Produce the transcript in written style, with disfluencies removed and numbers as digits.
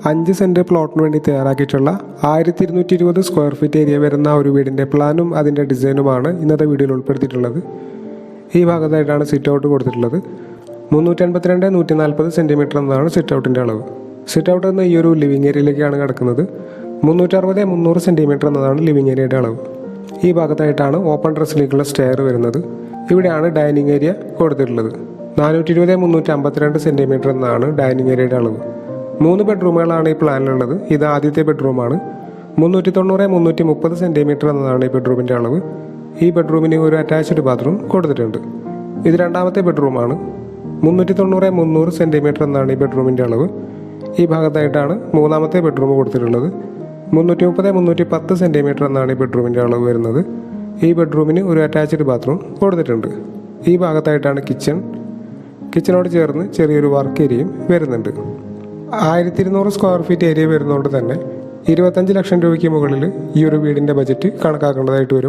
5 cent പ്ലോട്ടിന് വേണ്ടി തയ്യാറാക്കിയിട്ടുള്ള 1220 square feet area വരുന്ന ഒരു വീടിൻ്റെ പ്ലാനും അതിൻ്റെ ഡിസൈനുമാണ് ഇന്നത്തെ വീഡിയോയിൽ ഉൾപ്പെടുത്തിയിട്ടുള്ളത്. ഈ ഭാഗത്തായിട്ടാണ് സിറ്റ് ഔട്ട് കൊടുത്തിട്ടുള്ളത്. 352-140 സെൻറ്റിമീറ്റർ എന്നതാണ് സിറ്റ് ഔട്ടിൻ്റെ അളവ്. സിറ്റ് ഔട്ട് എന്ന ഈ ഒരു ലിവിങ് ഏരിയയിലേക്കാണ് കിടക്കുന്നത്. 360-300 സെൻറ്റിമീറ്റർ എന്നതാണ് ലിവിങ് ഏരിയയുടെ അളവ്. ഈ ഭാഗത്തായിട്ടാണ് ഓപ്പൺ ഡ്രസ്സിലേക്കുള്ള സ്റ്റെയർ വരുന്നത്. ഇവിടെയാണ് ഡൈനിങ് ഏരിയ കൊടുത്തിട്ടുള്ളത്. 420-352 സെൻറ്റിമീറ്റർ എന്നാണ് ഡൈനിങ് ഏരിയയുടെ അളവ്. 3 ബെഡ്റൂമുകളാണ് ഈ പ്ലാനിലുള്ളത്. ഇത് ആദ്യത്തെ ബെഡ്റൂമാണ്. 390-330 സെൻറ്റിമീറ്റർ എന്നതാണ് ഈ ബെഡ്റൂമിൻ്റെ അളവ്. ഈ ബെഡ്റൂമിന് ഒരു അറ്റാച്ച്ഡ് ബാത്റൂം കൊടുത്തിട്ടുണ്ട്. ഇത് രണ്ടാമത്തെ ബെഡ്റൂമാണ്. 390-300 സെൻറ്റിമീറ്റർ എന്നാണ് ഈ ബെഡ്റൂമിൻ്റെ അളവ്. ഈ ഭാഗത്തായിട്ടാണ് മൂന്നാമത്തെ ബെഡ്റൂം കൊടുത്തിട്ടുള്ളത്. 330-310 സെൻറ്റിമീറ്റർ എന്നാണ് ഈ ബെഡ്റൂമിൻ്റെ അളവ് വരുന്നത്. ഈ ബെഡ്റൂമിന് ഒരു അറ്റാച്ച്ഡ് ബാത്റൂം കൊടുത്തിട്ടുണ്ട്. ഈ ഭാഗത്തായിട്ടാണ് കിച്ചണോട് ചേർന്ന് ചെറിയൊരു വർക്ക് ഏരിയയും വരുന്നുണ്ട്. 1200 സ്ക്വയർ ഫീറ്റ് ഏരിയ വരുന്നതുകൊണ്ട് തന്നെ 25 ലക്ഷം രൂപയ്ക്ക് മുകളിൽ ഈ ഒരു വീടിൻ്റെ ബജറ്റ് കണക്കാക്കേണ്ടതായിട്ട് വരും.